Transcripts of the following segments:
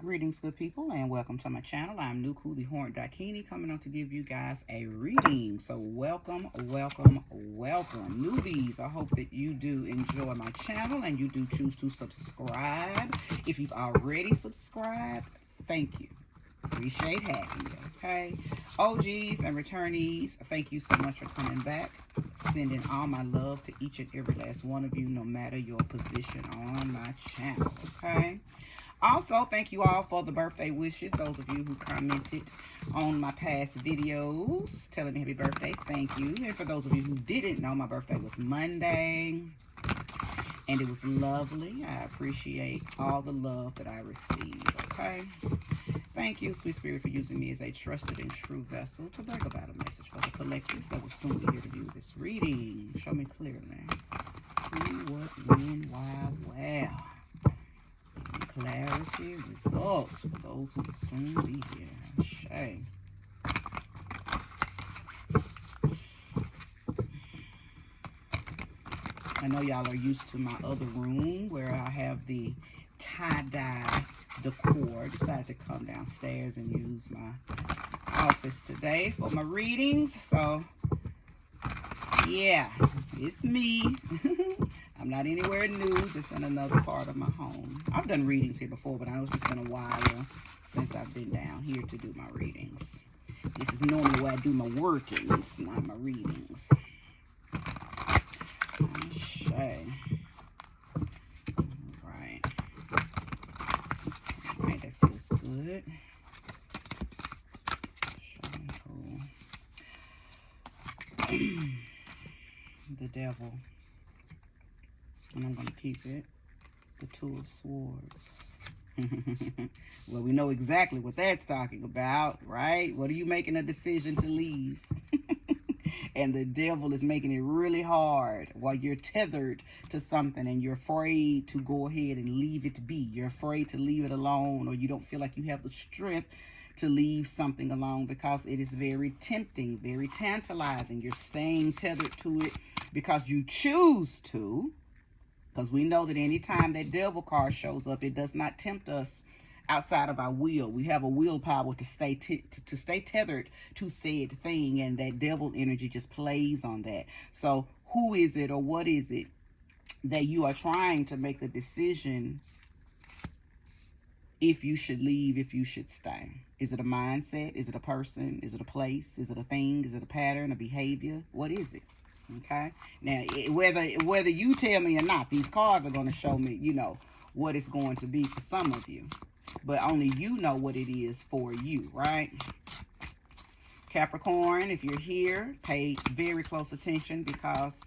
Greetings, good people, and welcome to my channel. I'm Nuku the Horned Dakini, coming on to give you guys a reading. So welcome, welcome, welcome. Newbies, I hope that you do enjoy my channel and you do choose to subscribe. If you've already subscribed, thank you. Appreciate having you, okay? OGs and returnees, thank you so much for coming back. Sending all my love to each and every last one of you, no matter your position on my channel, okay? Also, thank you all for the birthday wishes. Those of you who commented on my past videos telling me happy birthday, thank you. And for those of you who didn't know, my birthday was Monday. And it was lovely. I appreciate all the love that I received, okay? Thank you, Sweet Spirit, for using me as a trusted and true vessel to bring about a message for the collective that will soon be here to view this reading. Show me clearly who, what, when, why, where. Clarity, results for those who will soon be here. Shay. I know y'all are used to my other room where I have the tie-dye decor. Decided to come downstairs and use my office today for my readings. So, yeah, it's me. I'm not anywhere new, just in another part of my home. I've done readings here before, but I know it's just been a while since I've been down here to do my readings. This is normally where I do my workings, not my readings. Okay. Alright. Alright, that feels good. The devil. And I'm going to keep it. The Two of Swords. Well, we know exactly what that's talking about, right? What are you making a decision to leave? And the devil is making it really hard while you're tethered to something and you're afraid to go ahead and leave it be. You're afraid to leave it alone, or you don't feel like you have the strength to leave something alone because it is very tempting, very tantalizing. You're staying tethered to it because you choose to. Because we know that anytime that devil card shows up, it does not tempt us outside of our will. We have a willpower to stay tethered to said thing, and that devil energy just plays on that. So who is it, or what is it that you are trying to make the decision if you should leave, if you should stay? Is it a mindset? Is it a person? Is it a place? Is it a thing? Is it a pattern, a behavior? What is it? Okay, now whether you tell me or not, these cards are going to show me, what it's going to be for some of you, but only you know what it is for you, right? Capricorn, if you're here, pay very close attention, because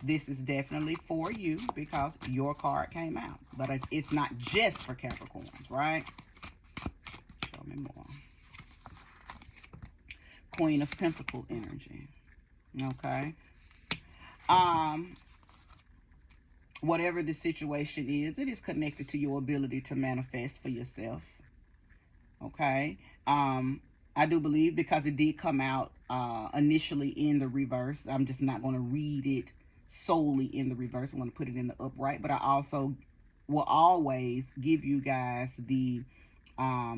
this is definitely for you, because your card came out. But it's not just for Capricorns, right? Show me more. Queen of Pentacles energy. Okay. Whatever the situation is, it is connected to your ability to manifest for yourself. Okay. I do believe, because it did come out initially in the reverse, I'm just not going to read it solely in the reverse. I'm going to put it in the upright, but I also will always give you guys the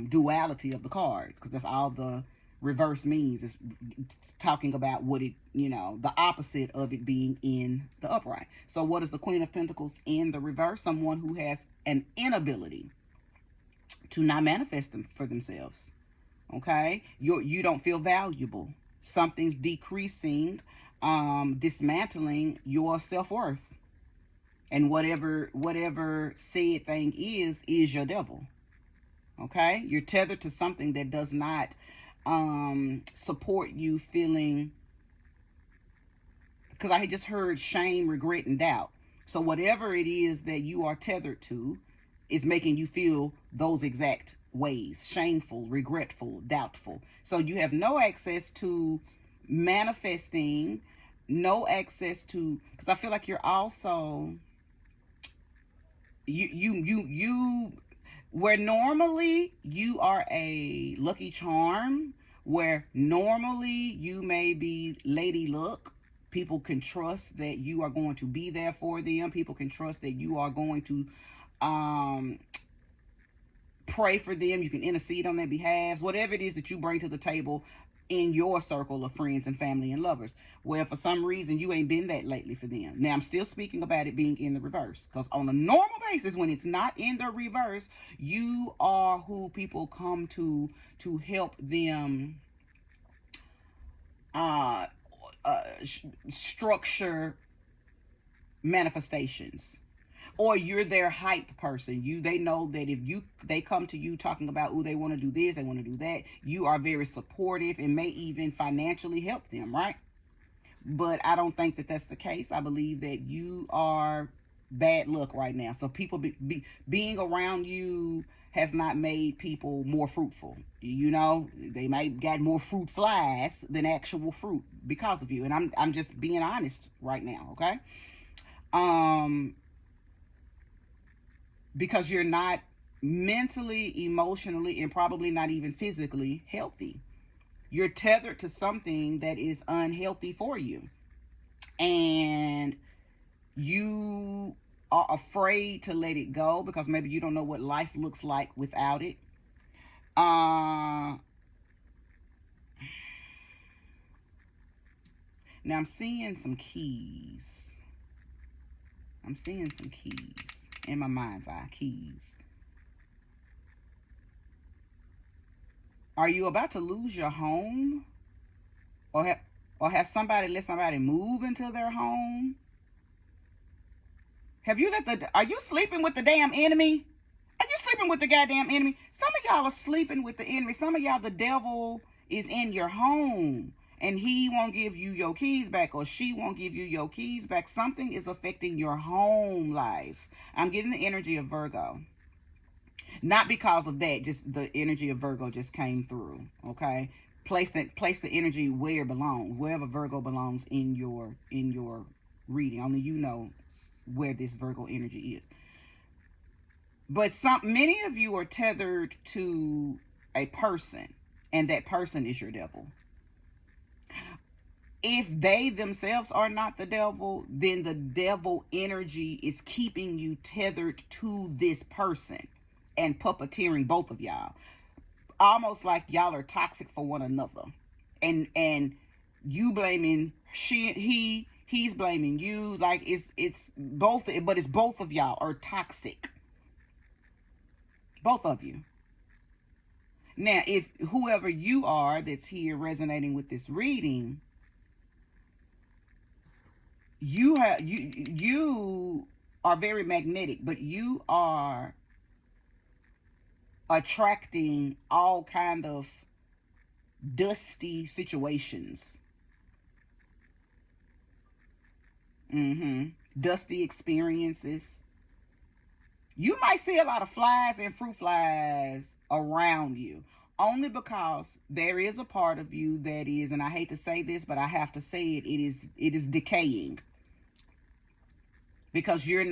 duality of the cards, because that's all the reverse means. Is talking about what it, the opposite of it being in the upright. So what is the Queen of Pentacles in the reverse? Someone who has an inability to not manifest them for themselves. Okay, you don't feel valuable. Something's decreasing, dismantling your self-worth, and whatever said thing is your devil. Okay, you're tethered to something that does not support you feeling, because I had just heard shame, regret, and doubt. So whatever it is that you are tethered to is making you feel those exact ways: shameful, regretful, doubtful. So you have no access to manifesting, no access to, because I feel like you're also, you where normally you are a lucky charm, where normally you may be Lady Luck. People can trust that you are going to be there for them. People can trust that you are going to pray for them. You can intercede on their behalf. Whatever it is that you bring to the table in your circle of friends and family and lovers. Well, for some reason, you ain't been that lately for them. Now, I'm still speaking about it being in the reverse. Because on a normal basis, when it's not in the reverse, you are who people come to help them structure manifestations, or you're their hype person. They know that if they come to you talking about, oh, they want to do this, they want to do that, you are very supportive and may even financially help them, right? But I don't think that that's the case. I believe that you are bad luck right now. So people being around you has not made people more fruitful. You know, they might got more fruit flies than actual fruit because of you. And I'm just being honest right now, okay? Because you're not mentally, emotionally, and probably not even physically healthy. You're tethered to something that is unhealthy for you. And you are afraid to let it go because maybe you don't know what life looks like without it. Now I'm seeing some keys. I'm seeing some keys in my mind's eye. Keys. Are you about to lose your home? Or have somebody let somebody move into their home? Are you sleeping with the damn enemy? Are you sleeping with the goddamn enemy? Some of y'all are sleeping with the enemy. Some of y'all, the devil is in your home and he won't give you your keys back, or she won't give you your keys back. Something is affecting your home life. I'm getting the energy of Virgo. Not because of that, just the energy of Virgo just came through, okay? Place the energy where it belongs, wherever Virgo belongs in your reading. Only you know where this Virgo energy is. But many of you are tethered to a person, and that person is your devil. If they themselves are not the devil, then the devil energy is keeping you tethered to this person and puppeteering both of y'all. Almost like y'all are toxic for one another. And you blaming he's blaming you. Like it's both, but it's both of y'all are toxic. Both of you. Now, if whoever you are that's here resonating with this reading, you are very magnetic, but you are attracting all kind of dusty situations. Dusty experiences. You might see a lot of flies and fruit flies around you, only because there is a part of you that is, and I hate to say this, but I have to say it, it is decaying. Because you're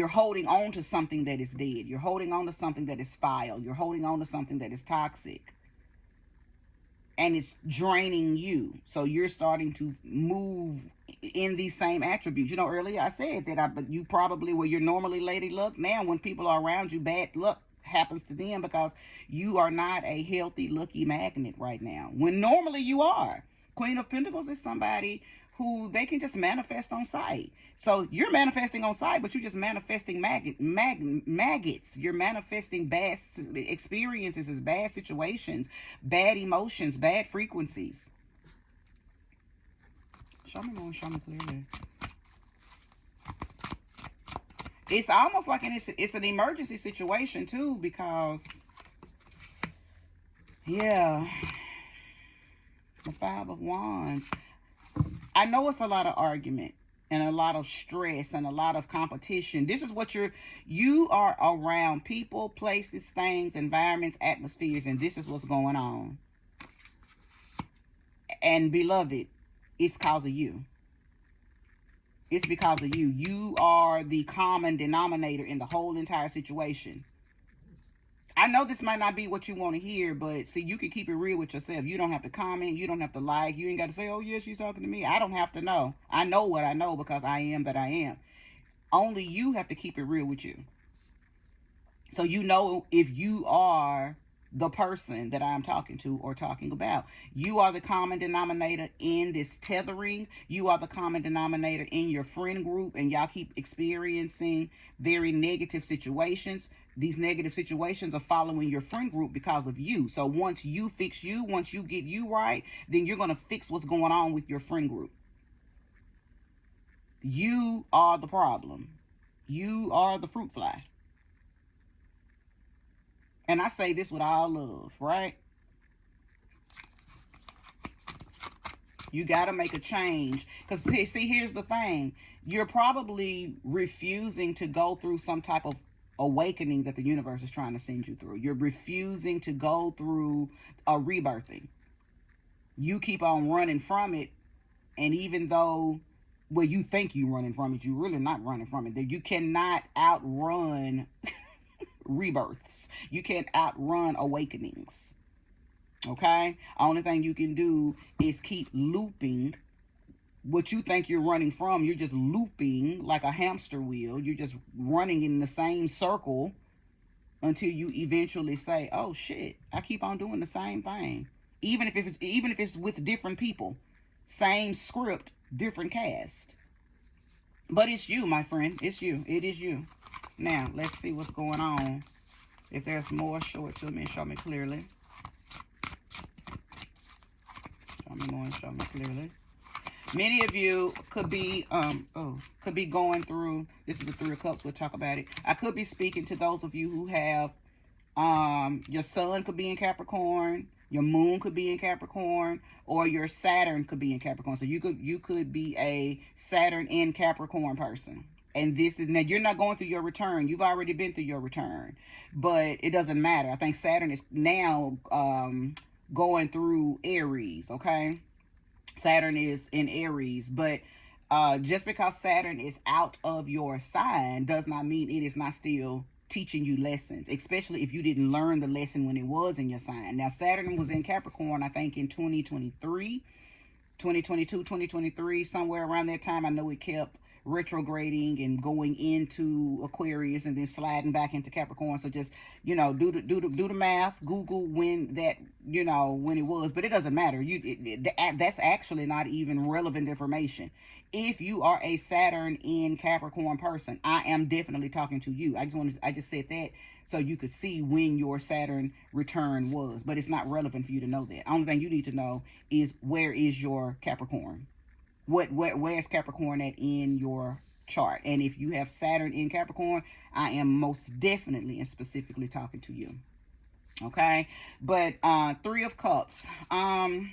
holding on to something that is dead. You're holding on to something that is foul. You're holding on to something that is toxic. And it's draining you. So you're starting to move in these same attributes. You know, earlier I said that you probably, where you're normally lady luck, now when people are around you, bad luck happens to them because you are not a healthy, lucky magnet right now. When normally you are. Queen of Pentacles is somebody who they can just manifest on sight. So you're manifesting on sight, but you're just manifesting maggots. You're manifesting bad experiences, bad situations, bad emotions, bad frequencies. Show me more, show me clearly. It's almost like it's an emergency situation too, because yeah, the Five of Wands. I know it's a lot of argument and a lot of stress and a lot of competition. This is what you are around people, places, things, environments, atmospheres, and this is what's going on. And beloved, it's because of you. It's because of you. You are the common denominator in the whole entire situation. I know this might not be what you want to hear, but see, you can keep it real with yourself. You don't have to comment. You don't have to like. You ain't got to say, oh, yeah, she's talking to me. I don't have to know. I know what I know because I am that I am. Only you have to keep it real with you. So you know if you are the person that I'm talking to or talking about. You are the common denominator in this tethering. You are the common denominator in your friend group, and y'all keep experiencing very negative situations. These negative situations are following your friend group because of you. So once you fix you, once you get you right, then you're going to fix what's going on with your friend group. You are the problem. You are the fruit fly. And I say this with all love, right? You got to make a change. Because, see, here's the thing. You're probably refusing to go through some type of awakening that the universe is trying to send you through. You're refusing to go through a rebirthing. You keep on running from it. And even though, well, you think you're running from it, you're really not running from it. That you cannot outrun rebirths. You can't outrun awakenings. Okay? Only thing you can do is keep looping what you think you're running from. You're just looping like a hamster wheel. You're just running in the same circle until you eventually say, oh shit, I keep on doing the same thing. Even if it's with different people. Same script, different cast. But it's you, my friend. It's you. It is you. Now, let's see what's going on. If there's more, show it to me and show me clearly. Show me more and show me clearly. Many of you could be going through, this is the Three of Cups, we'll talk about it. I could be speaking to those of you who have, your sun could be in Capricorn, your moon could be in Capricorn, or your Saturn could be in Capricorn. So you could be a Saturn in Capricorn person. And this is, now you're not going through your return. You've already been through your return. But it doesn't matter. I think Saturn is now going through Aries, okay? Saturn is in Aries. But just because Saturn is out of your sign does not mean it is not still teaching you lessons, especially if you didn't learn the lesson when it was in your sign. Now, Saturn was in Capricorn, I think, in 2022, 2023, somewhere around that time. I know it kept retrograding and going into Aquarius and then sliding back into Capricorn. So just, do the math, Google when that, when it was, but it doesn't matter. That's actually not even relevant information. If you are a Saturn in Capricorn person, I am definitely talking to you. I just said that so you could see when your Saturn return was, but it's not relevant for you to know that. Only thing you need to know is, where is your Capricorn? Where's Capricorn at in your chart? And if you have Saturn in Capricorn, I am most definitely and specifically talking to you. Okay? But Three of Cups. I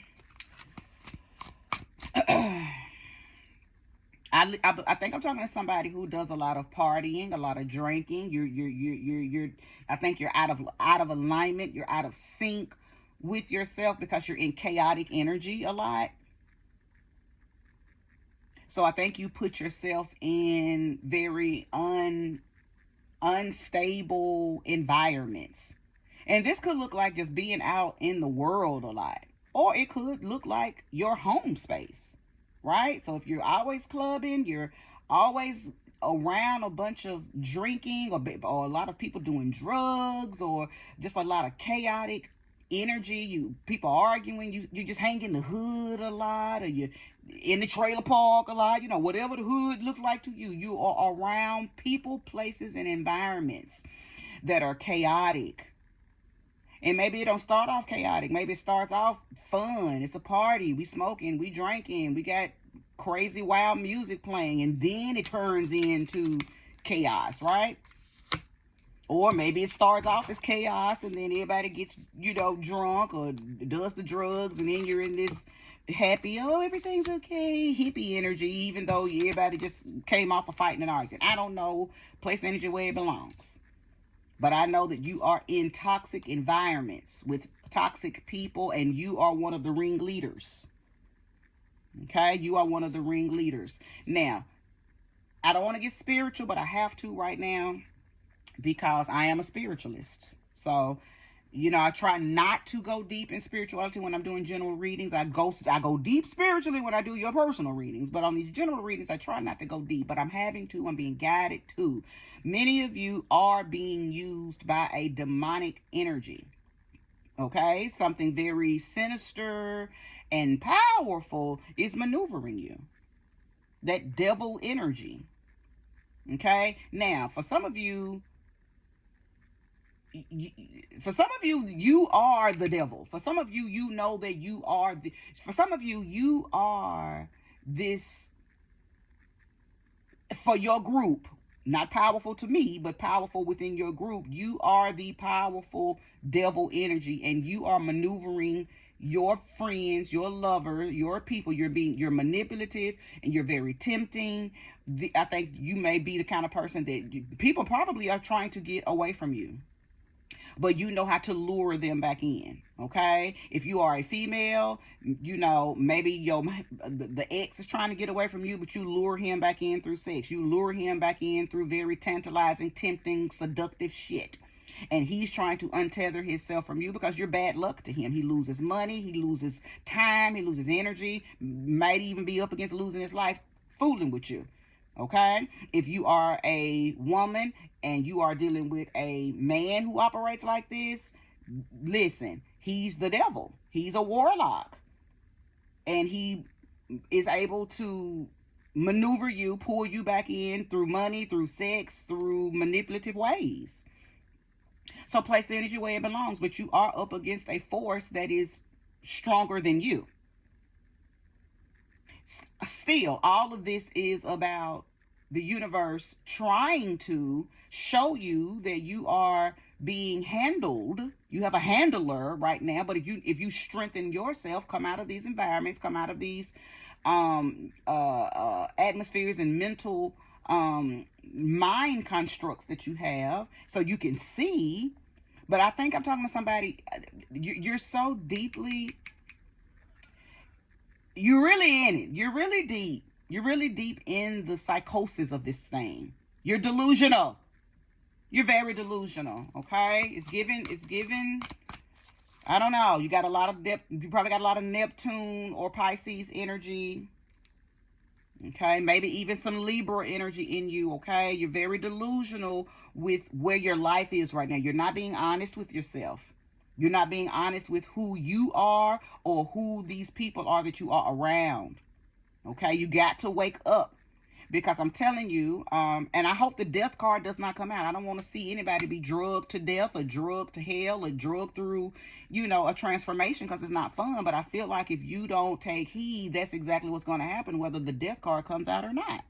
think I'm talking to somebody who does a lot of partying, a lot of drinking. You're I think you're out of alignment. You're out of sync with yourself because you're in chaotic energy a lot. So I think you put yourself in very unstable environments. And this could look like just being out in the world a lot. Or it could look like your home space, right? So if you're always clubbing, you're always around a bunch of drinking, or a lot of people doing drugs, or just a lot of chaotic energy, people arguing, you just hang in the hood a lot, or you in the trailer park a lot, whatever the hood looks like to you. You are around people, places, and environments that are chaotic. And maybe it don't start off chaotic. Maybe it starts off fun. It's a party. We smoking, we drinking, we got crazy wild music playing, and then it turns into chaos, right? Or maybe it starts off as chaos and then everybody gets, drunk or does the drugs, and then you're in this happy, everything's okay, hippie energy, even though everybody just came off of fighting and arguing. I don't know. Place energy where it belongs. But I know that you are in toxic environments with toxic people, and you are one of the ringleaders. Okay? You are one of the ringleaders. Now, I don't want to get spiritual, but I have to right now, because I am a spiritualist. So You know, I try not to go deep in spirituality when I'm doing general readings. I go deep spiritually when I do your personal readings, but on these general readings I try not to go deep, but I'm being guided to. Many of you are being used by a demonic energy. Okay? Something very sinister and powerful is maneuvering you. That devil energy. Okay? Now, for some of you, you are the devil. For some of you, you know that you are the, for some of you, you are this, for your group, not powerful to me, but powerful within your group. You are the powerful devil energy, and you are maneuvering your friends, your lover, your people. You're manipulative, and you're very tempting. I think you may be the kind of person that people probably are trying to get away from you, but you know how to lure them back in. Okay, if you are a female, you know, maybe the ex is trying to get away from you, but you lure him back in through sex. You lure him back in through very tantalizing, tempting, seductive shit, and he's trying to untether himself from you because you're bad luck to him. He loses money, he loses time, he loses energy, might even be up against losing his life fooling with you. Okay, if you are a woman and you are dealing with a man who operates like this, listen, he's the devil. He's a warlock, and he is able to maneuver you, pull you back in through money, through sex, through manipulative ways. So place the energy where it belongs, but you are up against a force that is stronger than you. Still, all of this is about the universe trying to show you that you are being handled. You have a handler right now, but if you strengthen yourself, come out of these environments, come out of these atmospheres and mental mind constructs that you have, so you can see. But I think I'm talking to somebody. You're so deeply, you're really in it. You're really deep. You're really deep in the psychosis of this thing. You're delusional. You're very delusional. Okay? It's given. I don't know. You got a lot of depth. You probably got a lot of Neptune or Pisces energy. Okay? Maybe even some Libra energy in you. Okay? You're very delusional with where your life is right now. You're not being honest with yourself. You're not being honest with who you are or who these people are that you are around. Okay, you got to wake up, because I'm telling you, and I hope the death card does not come out. I don't want to see anybody be drugged to death or drugged to hell or drugged through, you know, a transformation, because it's not fun. But I feel like if you don't take heed, that's exactly what's going to happen, whether the death card comes out or not.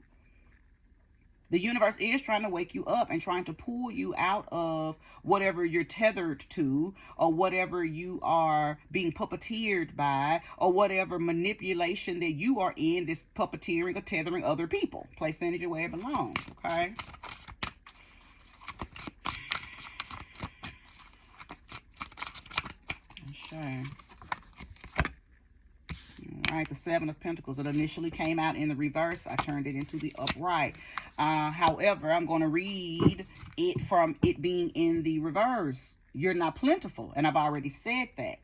The universe is trying to wake you up and trying to pull you out of whatever you're tethered to, or whatever you are being puppeteered by, or whatever manipulation that you are in, this puppeteering or tethering other people. Place the energy where it belongs, okay? Okay. All right, the Seven of Pentacles. It initially came out in the reverse. I turned it into the upright. However, I'm going to read it from it being in the reverse. You're not plentiful, and I've already said that.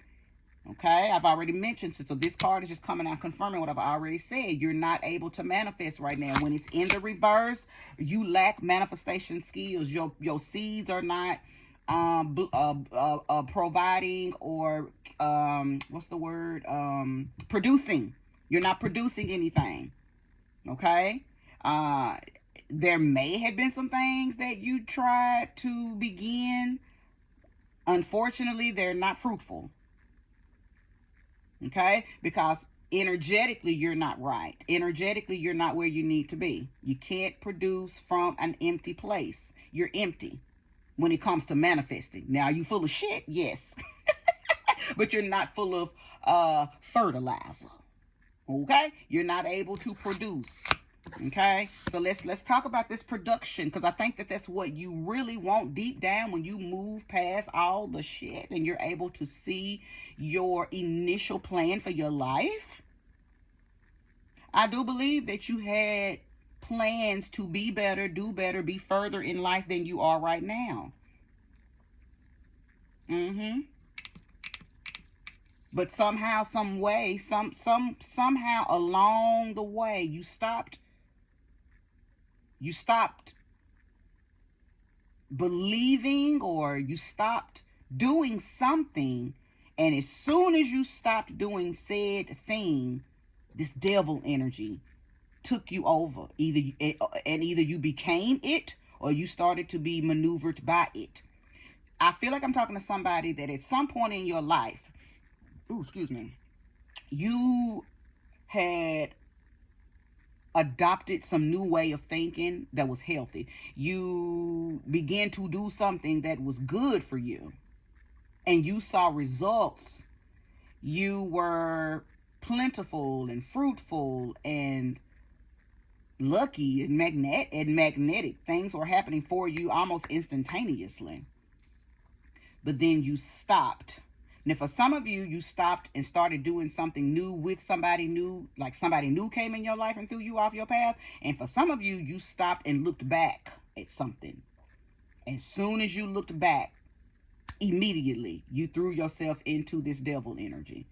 Okay, I've already mentioned it. So this card is just coming out confirming what I've already said. You're not able to manifest right now. When it's in the reverse, you lack manifestation skills. Your seeds are not providing, or what's the word, producing. You're not producing anything. Okay, there may have been some things that you tried to begin. Unfortunately, they're not fruitful. Okay, because energetically you're not right. Energetically you're not where you need to be. You can't produce from an empty place. You're empty when it comes to manifesting. Now, are you full of shit? Yes. But you're not full of fertilizer. Okay, you're not able to produce. Okay, so let's talk about this production, because I think that that's what you really want deep down when you move past all the shit and you're able to see your initial plan for your life. I do believe that you had plans to be better, do better, be further in life than you are right now. Mm-hmm. But somehow, some way, somehow along the way, you stopped believing, or you stopped doing something, and as soon as you stopped doing said thing, this devil energy took you over. Either you became it, or you started to be maneuvered by it. I feel like I'm talking to somebody that at some point in your life, you had adopted some new way of thinking that was healthy. You began to do something that was good for you, and you saw results. You were plentiful and fruitful and lucky and magnetic. Things were happening for you almost instantaneously. But then you stopped. Now, for some of you, you stopped and started doing something new with somebody new, like somebody new came in your life and threw you off your path. And for some of you, you stopped and looked back at something. As soon as you looked back, immediately you threw yourself into this devil energy.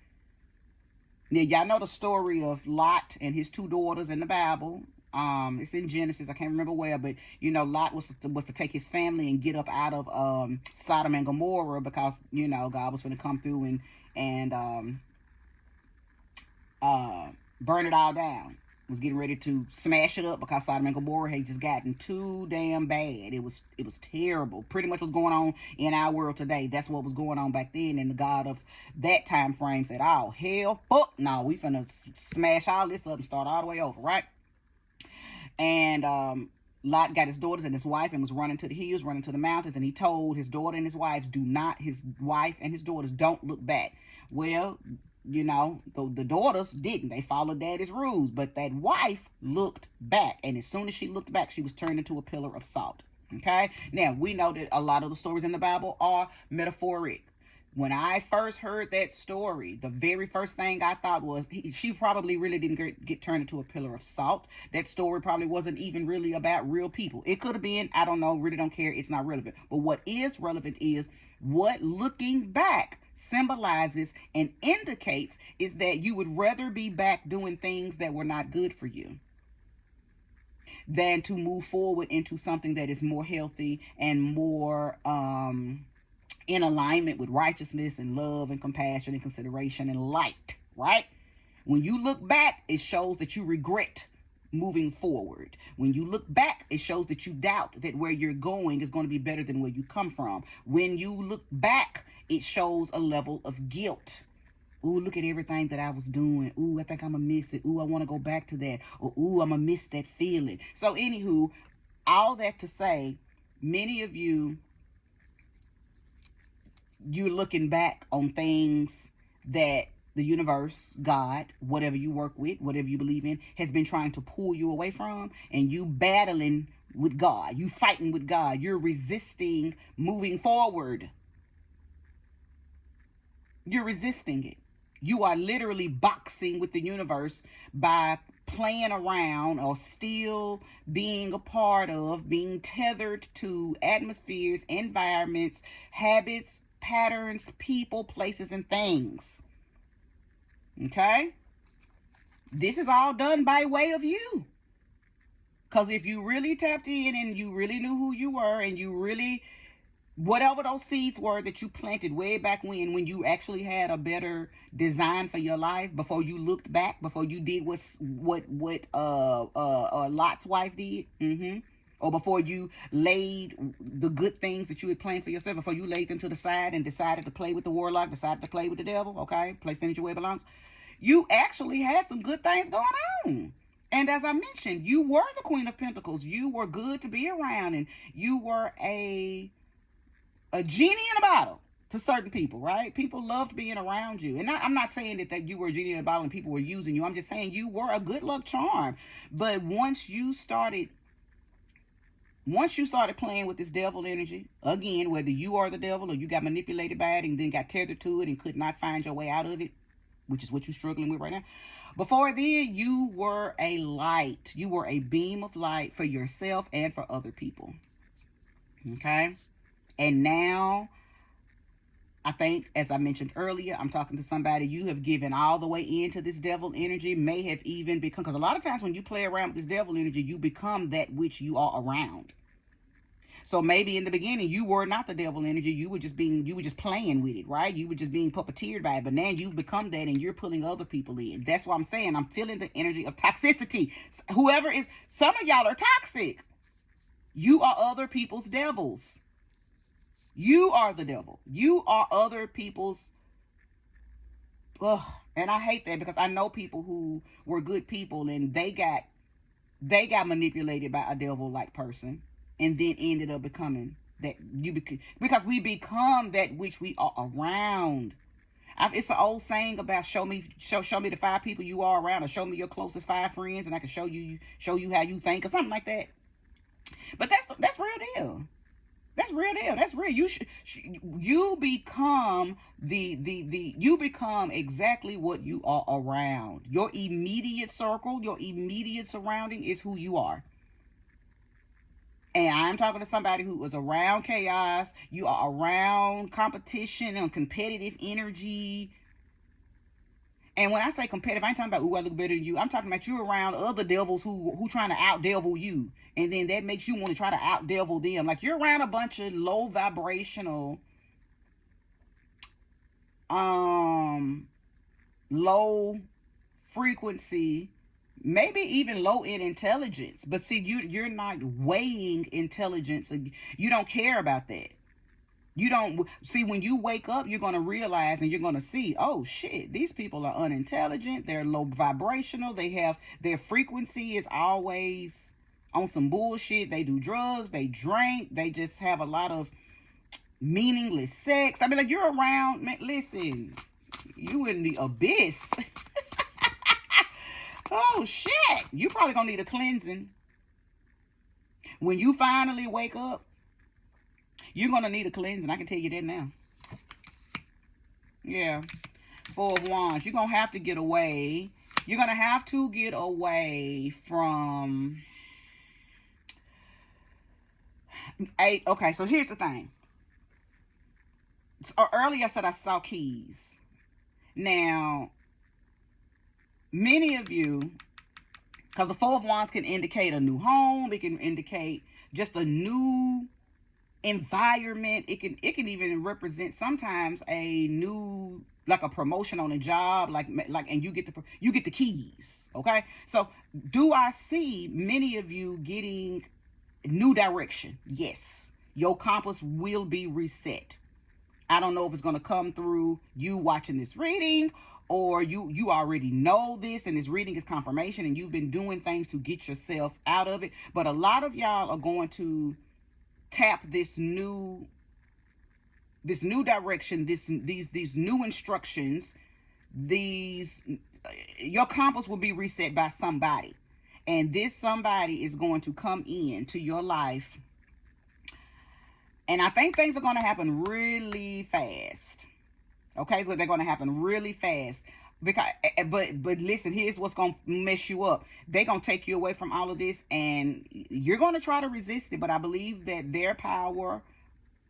Now, y'all know the story of Lot and his two daughters in the Bible. It's in Genesis. I can't remember where, but Lot was to take his family and get up out of Sodom and Gomorrah, because God was going to come through and burn it all down. Was getting ready to smash it up, because Sodom and Gomorrah had just gotten too damn bad. It was terrible. Pretty much what's going on in our world today. That's what was going on back then. And the God of that time frame said, "Oh, hell, fuck no, we finna smash all this up and start all the way over," right? And Lot got his daughters and his wife and was running to the hills, running to the mountains, and he told his daughter and his wife, his wife and his daughters, don't look back. Well, the daughters didn't. They followed daddy's rules, but that wife looked back, and as soon as she looked back, she was turned into a pillar of salt. Okay? Now, we know that a lot of the stories in the Bible are metaphoric. When I first heard that story, the very first thing I thought was she probably really didn't get turned into a pillar of salt. That story probably wasn't even really about real people. It could have been. I don't know. Really don't care. It's not relevant. But what is relevant is what looking back symbolizes and indicates is that you would rather be back doing things that were not good for you than to move forward into something that is more healthy and more in alignment with righteousness and love and compassion and consideration and light, right? When you look back, it shows that you regret moving forward. When you look back, it shows that you doubt that where you're going is going to be better than where you come from. When you look back, it shows a level of guilt. Ooh, look at everything that I was doing. Ooh, I think I'm going to miss it. Ooh, I want to go back to that. Or, ooh, I'm going to miss that feeling. So, anywho, all that to say, many of you're looking back on things that the universe, God, whatever you work with, whatever you believe in, has been trying to pull you away from, and you battling with God. You fighting with God. You're resisting moving forward. You're resisting it. You are literally boxing with the universe by playing around or still being a part of, being tethered to atmospheres, environments, habits, patterns, people, places, and things. Okay? This is all done by way of you. Because if you really tapped in and you really knew who you were, and you really, whatever those seeds were that you planted way back when you actually had a better design for your life, before you looked back, before you did what Lot's wife did, or before you laid the good things that you had planned for yourself, before you laid them to the side and decided to play with the warlock, decided to play with the devil, okay, place things where it belongs, you actually had some good things going on. And as I mentioned, you were the Queen of Pentacles. You were good to be around, and you were a genie in a bottle to certain people, right? People loved being around you. And I'm not saying that you were a genie in a bottle and people were using you. I'm just saying you were a good luck charm. But once you started playing with this devil energy, again, whether you are the devil or you got manipulated by it and then got tethered to it and could not find your way out of it, which is what you're struggling with right now. Before then, you were a light. You were a beam of light for yourself and for other people. Okay? And now I think, as I mentioned earlier, I'm talking to somebody, you have given all the way into this devil energy, may have even become, because a lot of times when you play around with this devil energy, you become that which you are around. So maybe in the beginning you were not the devil energy, you were just playing with it, right? You were just being puppeteered by it, but now you've become that and you're pulling other people in. That's what I'm saying. I'm feeling the energy of toxicity. Whoever is, some of y'all are toxic. You are other people's devils. You are the devil. You are other people's. Ugh. And I hate that because I know people who were good people and they got manipulated by a devil-like person, and then ended up becoming that because we become that which we are around. It's an old saying about show me the 5 people you are around, or show me your closest 5 friends, and I can show you how you think, or something like that. But that's real deal. That's real deal. That's real. You become you become exactly what you are around. Your immediate circle, your immediate surrounding is who you are. And I'm talking to somebody who was around chaos. You are around competition and competitive energy. And when I say competitive, I ain't talking about, ooh, I look better than you. I'm talking about you around other devils who trying to out-devil you. And then that makes you want to try to out-devil them. Like, you're around a bunch of low vibrational, low frequency, maybe even low in intelligence. But see, you're not weighing intelligence. You don't care about that. You don't see, when you wake up, you're going to realize and you're going to see, oh shit, these people are unintelligent. They're low vibrational. Their frequency is always on some bullshit. They do drugs. They drink. They just have a lot of meaningless sex. I mean, like, you're around, man, listen, you in the abyss. Oh shit. You probably going to need a cleansing. When you finally wake up, you're going to need a cleansing. I can tell you that now. Yeah. 4 of Wands. You're going to have to get away. You're going to have to get away from... Okay, so here's the thing. So earlier I said I saw keys. Now, many of you... Because the 4 of Wands can indicate a new home. It can indicate just a new... environment. It can even represent sometimes a new, like a promotion on a job, like and you get the keys. Okay, so do I see many of you getting new direction? Yes, your compass will be reset. I don't know if it's going to come through you watching this reading, or you already know this and this reading is confirmation and you've been doing things to get yourself out of it. But a lot of y'all are going to tap this new direction, these new instructions. Your compass will be reset by somebody, and this somebody is going to come in to your life, and I think things are going to happen really fast. Okay, so they're going to happen really fast. Because but listen, here's what's gonna mess you up. They're gonna take you away from all of this, and you're gonna try to resist it. But I believe that their power,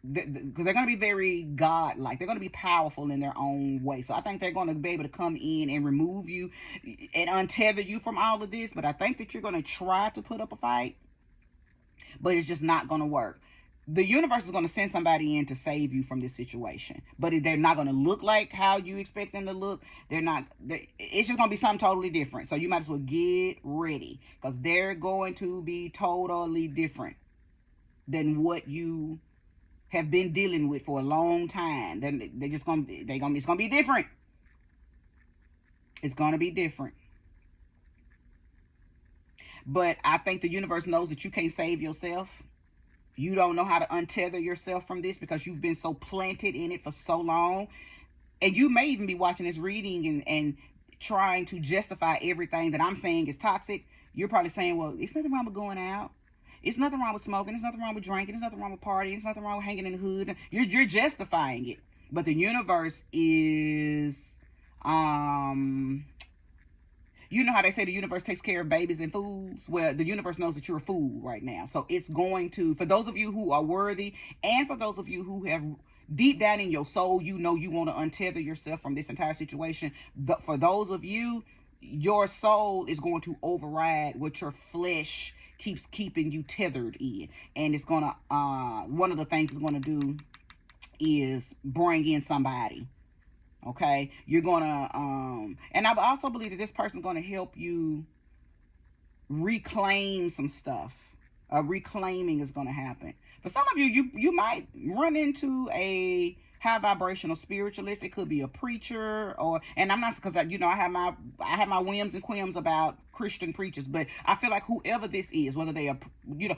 because they're gonna be very God-like, they're gonna be powerful in their own way. So I think they're gonna be able to come in and remove you and untether you from all of this. But I think that you're gonna try to put up a fight, but it's just not gonna work. The universe is going to send somebody in to save you from this situation, but they're not going to look like how you expect them to look. It's just going to be something totally different. So you might as well get ready, because they're going to be totally different than what you have been dealing with for a long time. It's going to be different. It's going to be different. But I think the universe knows that you can't save yourself. You don't know how to untether yourself from this because you've been so planted in it for so long. And you may even be watching this reading and trying to justify everything that I'm saying is toxic. You're probably saying, well, it's nothing wrong with going out. It's nothing wrong with smoking. There's nothing wrong with drinking. There's nothing wrong with partying. There's nothing wrong with hanging in the hood. You're justifying it. But the universe is... You know how they say the universe takes care of babies and fools? Well, the universe knows that you're a fool right now. So it's going to, for those of you who are worthy, and for those of you who have deep down in your soul, you know you want to untether yourself from this entire situation. For those of you, your soul is going to override what your flesh keeps keeping you tethered in. And it's going to, one of the things it's going to do is bring in somebody. Okay, you're gonna and I also believe that this person's gonna help you reclaim some stuff. Reclaiming is gonna happen. For some of you, you might run into a high vibrational spiritualist. It could be a preacher, or, and I'm not, because you know I have my whims and quims about Christian preachers, but I feel like whoever this is, whether they are, you know,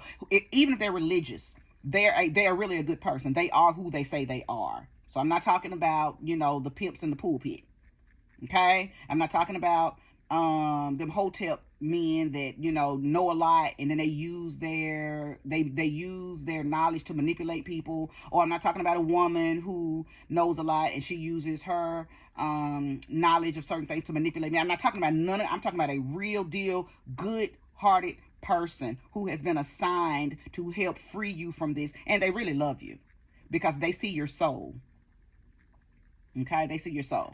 even if they're religious, they're really a good person. They are who they say they are. So I'm not talking about, you know, the pimps in the pulpit. Okay? I'm not talking about them hotel men that, you know a lot, and then they use their knowledge to manipulate people. Or I'm not talking about a woman who knows a lot and she uses her knowledge of certain things to manipulate me. I'm not talking about I'm talking about a real deal, good-hearted person who has been assigned to help free you from this, and they really love you because they see your soul. Okay, they see your soul.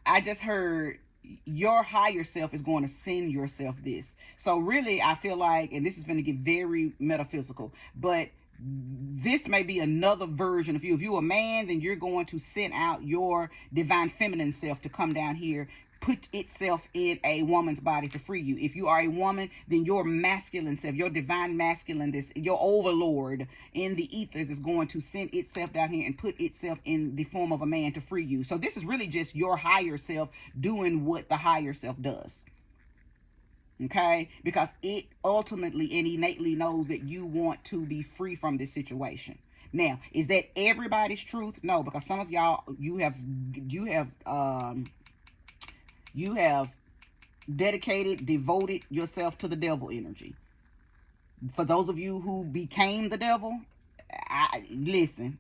I just heard your higher self is going to send yourself this. So really, I feel like, and this is going to get very metaphysical, but this may be another version of you. If you're a man, then you're going to send out your divine feminine self to come down here, put itself in a woman's body to free you. If you are a woman, then your masculine self, your divine masculine, your overlord in the ethers, is going to send itself down here and put itself in the form of a man to free you. So this is really just your higher self doing what the higher self does. Okay? Because it ultimately and innately knows that you want to be free from this situation. Now, is that everybody's truth? No, because some of y'all, you have devoted yourself to the devil energy. For those of you who became the devil, listen,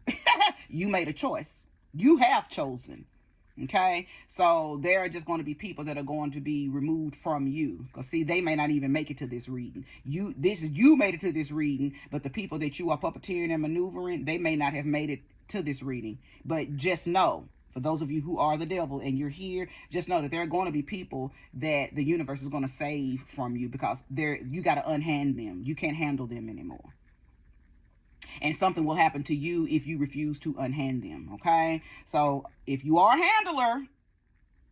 you made a choice. You have chosen. Okay, so there are just going to be people that are going to be removed from you, because see, they may not even make it to this reading. You made it to this reading, but the people that you are puppeteering and maneuvering, they may not have made it to this reading. But just know, for those of you who are the devil and you're here, just know that there are going to be people that the universe is going to save from you, because you got to unhand them. You can't handle them anymore. And something will happen to you if you refuse to unhand them. Okay, so if you are a handler,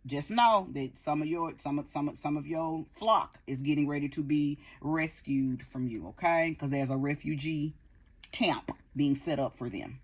just know that some of your flock is getting ready to be rescued from you. Okay, because there's a refugee camp being set up for them.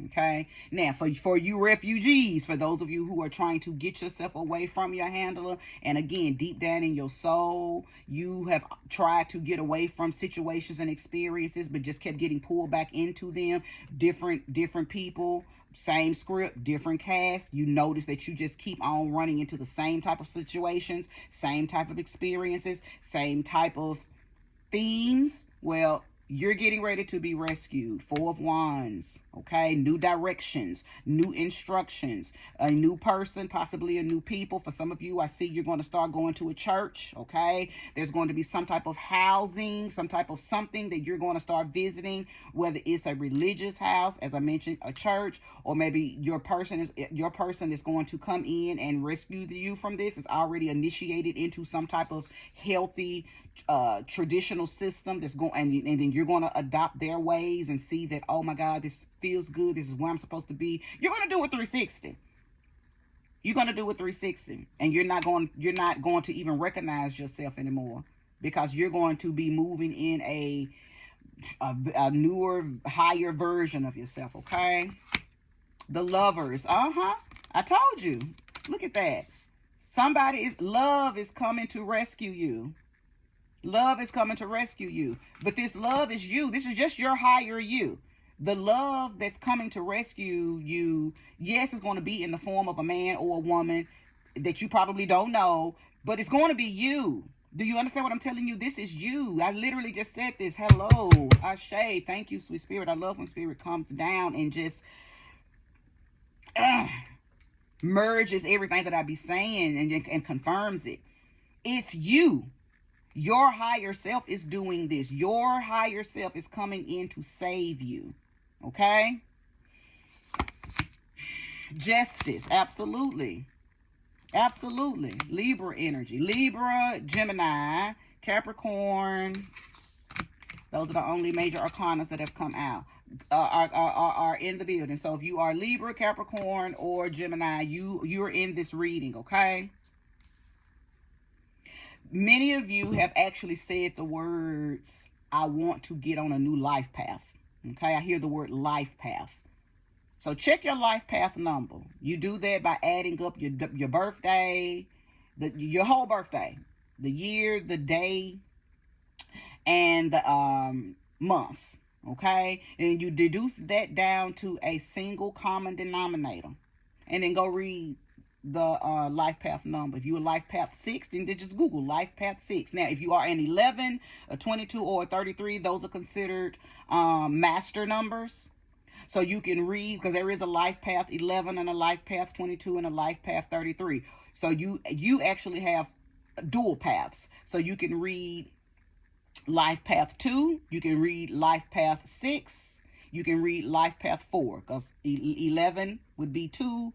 Okay, now for you refugees, for those of you who are trying to get yourself away from your handler, and again, deep down in your soul, you have tried to get away from situations and experiences, but just kept getting pulled back into them. Different people, same script, different cast. You notice that you just keep on running into the same type of situations, same type of experiences, same type of themes. Well, you're getting ready to be rescued. Four of Wands. Okay, new directions, new instructions, a new person, possibly a new people. For some of you, I see you're going to start going to a church. Okay, there's going to be some type of housing, some type of something that you're going to start visiting, whether it's a religious house, as I mentioned, a church, or maybe your person is going to come in and rescue you from this. It's already initiated into some type of healthy traditional system that's going, and then you're going to adopt their ways and see that, oh my God, this feels good, this is where I'm supposed to be. You're going to do a 360. You're going to do a 360, and you're not going to even recognize yourself anymore, because you're going to be moving in a newer, higher version of yourself. Okay, the Lovers. I told you. Look at that. Love is coming to rescue you. Love is coming to rescue you. But this love is you. This is just your higher you. The love that's coming to rescue you, yes, it's going to be in the form of a man or a woman that you probably don't know, but it's going to be you. Do you understand what I'm telling you? This is you. I literally just said this. Hello, Ashe. Thank you, sweet spirit. I love when spirit comes down and just merges everything that I be saying and confirms it. It's you. Your higher self is doing this. Your higher self is coming in to save you. Okay? Justice, absolutely. Absolutely. Libra energy. Libra, Gemini, Capricorn. Those are the only major arcanas that have come out. Are in the building. So if you are Libra, Capricorn, or Gemini, you're in this reading, okay? Many of you have actually said the words, I want to get on a new life path. Okay, I hear the word life path. So check your life path number. You do that by adding up your birthday, your whole birthday, the year, the day, and the month. Okay, and you deduce that down to a single common denominator, and then go read the life path number. If you're a life path 6, then just Google life path 6. Now, if you are an 11, a 22, or a 33, those are considered master numbers. So you can read, because there is a life path 11 and a life path 22 and a life path 33. So you actually have dual paths. So you can read life path 2, you can read life path 6, you can read life path 4, because 11 would be 2,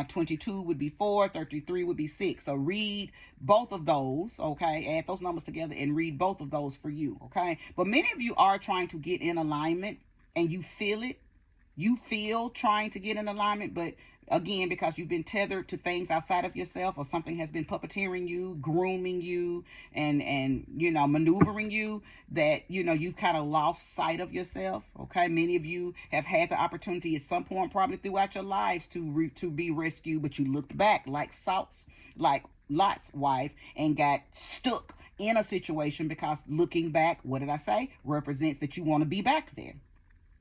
22 would be 4, 33 would be 6. So read both of those, okay? Add those numbers together and read both of those for you, okay? But many of you are trying to get in alignment, and you feel it. You feel trying to get in alignment, but again, because you've been tethered to things outside of yourself, or something has been puppeteering you, grooming you, and maneuvering you, that you've kind of lost sight of yourself. Okay, many of you have had the opportunity at some point, probably throughout your lives, to be rescued, but you looked back like Lot's wife, and got stuck in a situation, because looking back, what did I say, represents that you want to be back there.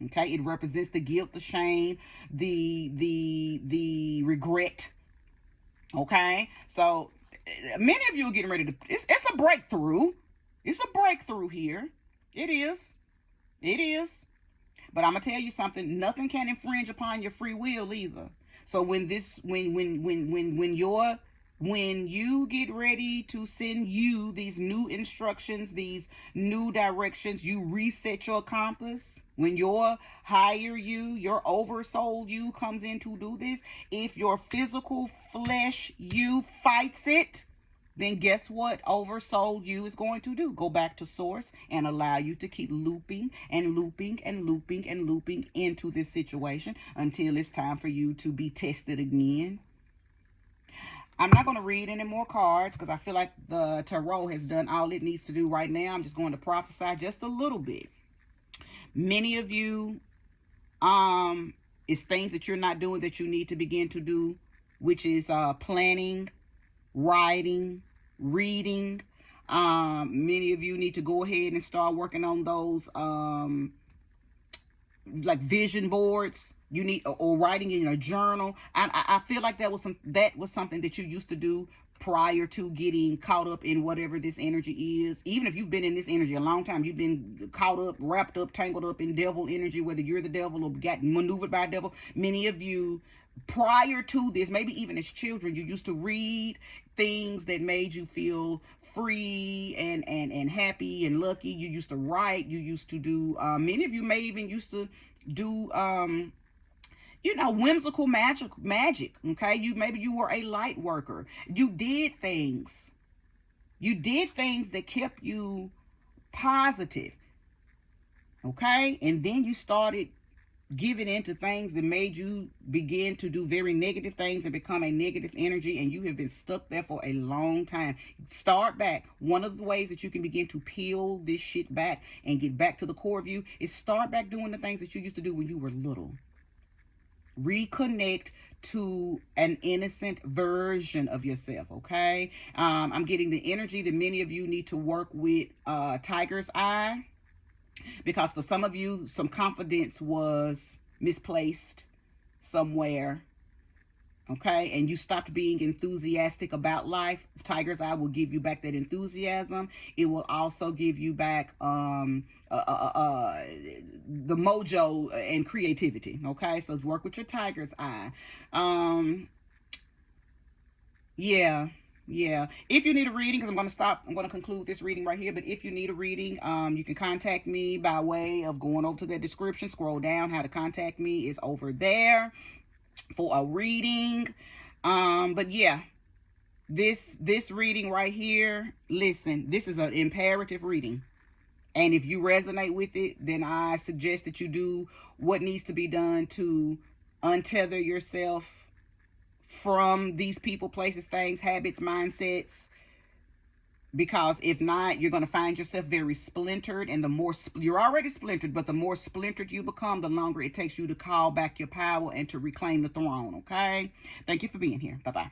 Okay, it represents the guilt, the shame, the regret. Okay, so many of you are getting ready to. It's a breakthrough. It's a breakthrough here. It is. It is. But I'm gonna tell you something. Nothing can infringe upon your free will either. So when you get ready to send you these new instructions, these new directions, you reset your compass. When your higher you, your oversoul you comes in to do this, if your physical flesh you fights it, then guess what oversoul you is going to do? Go back to source and allow you to keep looping and looping and looping and looping into this situation until it's time for you to be tested again. I'm not going to read any more cards, because I feel like the tarot has done all it needs to do right now. I'm just going to prophesy just a little bit. Many of you, it's things that you're not doing that you need to begin to do, which is planning, writing, reading. Many of you need to go ahead and start working on those like vision boards. You need, or writing in a journal. I feel like that was something that you used to do prior to getting caught up in whatever this energy is. Even if you've been in this energy a long time, you've been caught up, wrapped up, tangled up in devil energy, whether you're the devil or got maneuvered by a devil. Many of you, prior to this, maybe even as children, you used to read things that made you feel free and happy and lucky. You used to write. You used to do, many of you may even used to do whimsical magic. Okay, maybe you were a light worker. You did things that kept you positive. Okay, and then you started giving into things that made you begin to do very negative things and become a negative energy, and you have been stuck there for a long time. Start back. One of the ways that you can begin to peel this shit back and get back to the core of you is start back doing the things that you used to do when you were little. Reconnect to an innocent version of yourself. Okay, I'm getting the energy that many of you need to work with Tiger's Eye, because for some of you, some confidence was misplaced somewhere. Okay, and you stopped being enthusiastic about life. Tiger's Eye will give you back that enthusiasm. It will also give you back the mojo and creativity. Okay, so work with your Tiger's Eye. Yeah. Yeah. If you need a reading, because I'm going to conclude this reading right here. But if you need a reading, you can contact me by way of going over to the description. Scroll down. How to contact me is over there for a reading. But yeah, this reading right here, listen, this is an imperative reading. And if you resonate with it, then I suggest that you do what needs to be done to untether yourself from these people, places, things, habits, mindsets. Because if not, you're going to find yourself very splintered. And the more you're already splintered, but the more splintered you become, the longer it takes you to call back your power and to reclaim the throne. Okay? Thank you for being here. Bye-bye.